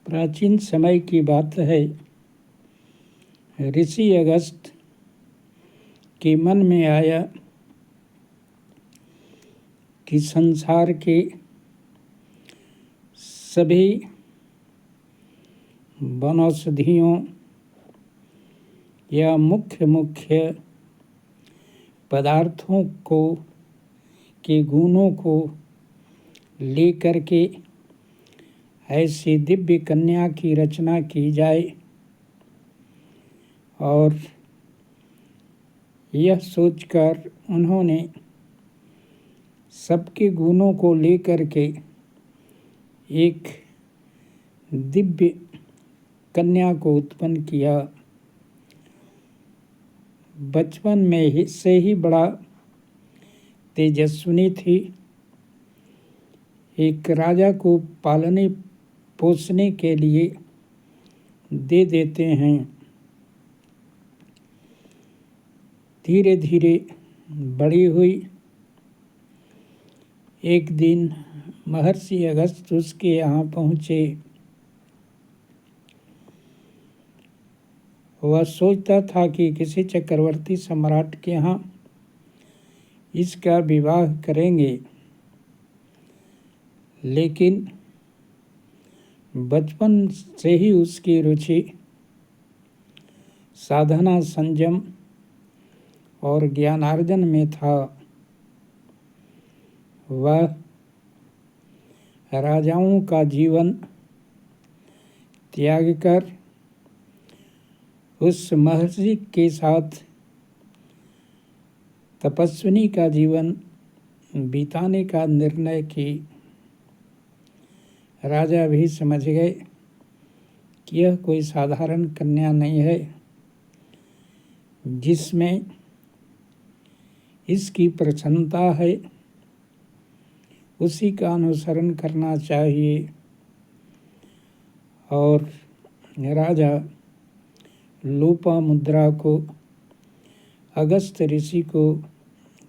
प्राचीन समय की बात है। ऋषि अगस्त के मन में आया कि संसार के सभी वनौषधियों या मुख्य पदार्थों के गुणों को लेकर के ऐसी दिव्य कन्या की रचना की जाए और यह सोचकर उन्होंने सबके गुणों को लेकर के एक दिव्य कन्या को उत्पन्न किया। बचपन में से ही बड़ा तेजस्विनी थी। एक राजा को पालने पोसने के लिए दे देते हैं। धीरे धीरे बड़ी हुई। एक दिन महर्षि अगस्त उसके यहाँ पहुँचे। वह सोचता था कि किसी चक्रवर्ती सम्राट के यहाँ इसका विवाह करेंगे, लेकिन बचपन से ही उसकी रुचि साधना, संयम और ज्ञानार्जन में था। वह राजाओं का जीवन त्याग कर उस महर्षि के साथ तपस्विनी का जीवन बिताने का निर्णय की। राजा भी समझ गए कि यह कोई साधारण कन्या नहीं है, जिसमें इसकी प्रसन्नता है, उसी का अनुसरण करना चाहिए। और राजा लोपामुद्रा को अगस्त ऋषि को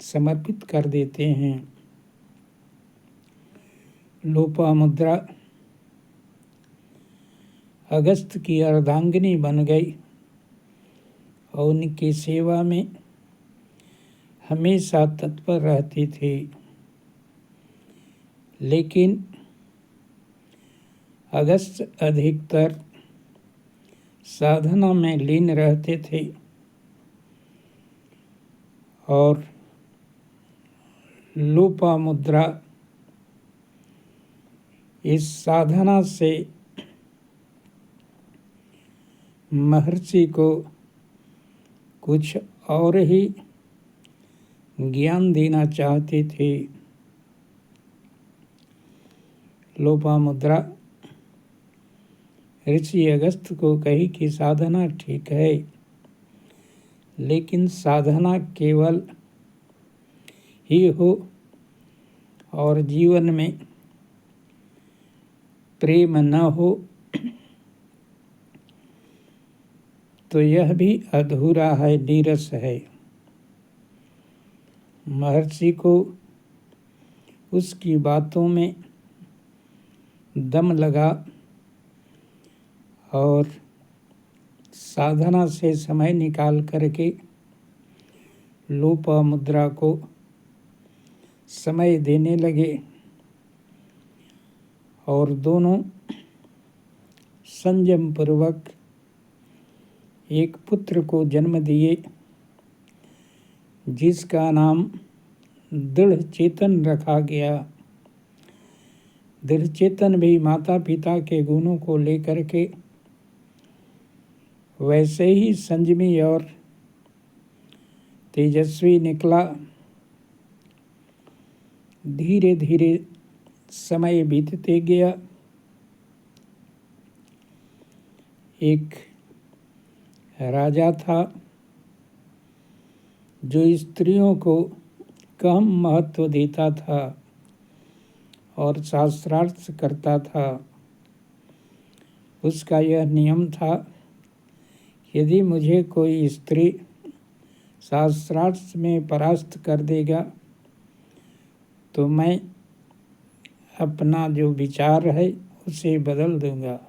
समर्पित कर देते हैं। लोपामुद्रा अगस्त की अर्धांगिनी बन गई और उनकी सेवा में हमेशा तत्पर रहती थी। लेकिन अगस्त अधिकतर साधना में लीन रहते थे और लोपामुद्रा इस साधना से महर्षि को कुछ और ही ज्ञान देना चाहते थे। लोपामुद्रा ऋषि अगस्त को कही कि साधना ठीक है, लेकिन साधना केवल ही हो और जीवन में प्रेम न हो तो यह भी अधूरा है, नीरस है। महर्षि को उसकी बातों में दम लगा और साधना से समय निकाल करके लोपामुद्रा को समय देने लगे और दोनों संयम पूर्वक एक पुत्र को जन्म दिए, जिसका नाम दृढ़ चेतन रखा गया। दृढ़ चेतन भी माता पिता के गुणों को लेकर के वैसे ही संयमी और तेजस्वी निकला। धीरे धीरे समय बीतते गया। एक राजा था जो स्त्रियों को कम महत्व देता था और शास्त्रार्थ करता था। उसका यह नियम था, यदि मुझे कोई स्त्री शास्त्रार्थ में परास्त कर देगा तो मैं अपना जो विचार है उसे बदल दूंगा।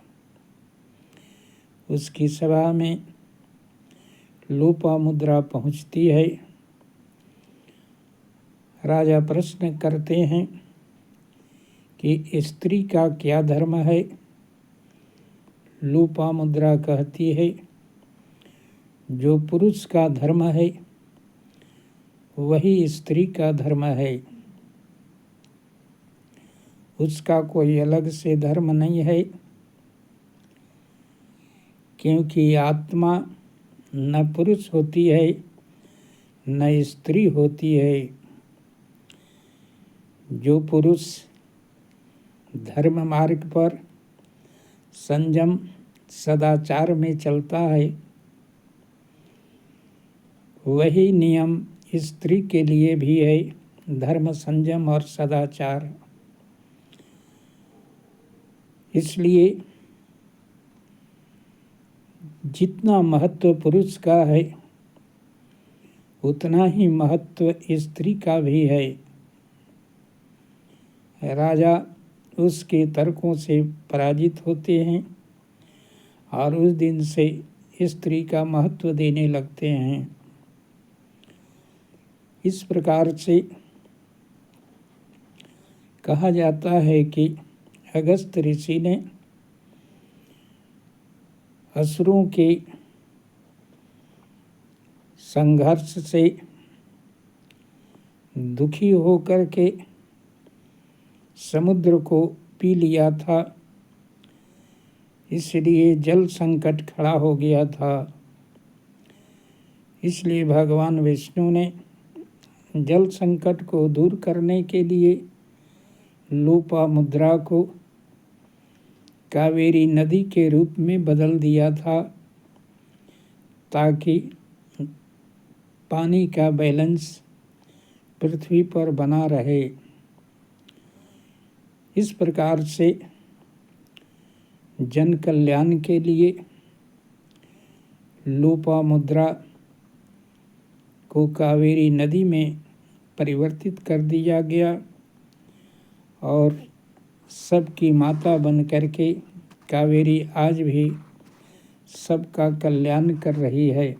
उसकी सभा में लोपामुद्रा पहुँचती है। राजा प्रश्न करते हैं कि स्त्री का क्या धर्म है। लोपामुद्रा कहती है, जो पुरुष का धर्म है वही स्त्री का धर्म है। उसका कोई अलग से धर्म नहीं है, क्योंकि आत्मा न पुरुष होती है न स्त्री होती है। जो पुरुष धर्म मार्ग पर संयम सदाचार में चलता है, वही नियम स्त्री के लिए भी है, धर्म, संयम और सदाचार। इसलिए जितना महत्व पुरुष का है उतना ही महत्व स्त्री का भी है। राजा उसके तर्कों से पराजित होते हैं और उस दिन से स्त्री का महत्व देने लगते हैं। इस प्रकार से कहा जाता है कि अगस्त ऋषि ने असुरों के संघर्ष से दुखी होकर के समुद्र को पी लिया था, इसलिए जल संकट खड़ा हो गया था। इसलिए भगवान विष्णु ने जल संकट को दूर करने के लिए लोपामुद्रा को कावेरी नदी के रूप में बदल दिया था, ताकि पानी का बैलेंस पृथ्वी पर बना रहे। इस प्रकार से जन कल्याण के लिए लोपामुद्रा को कावेरी नदी में परिवर्तित कर दिया गया और सबकी माता बन करके कावेरी आज भी सबका कल्याण कर रही है।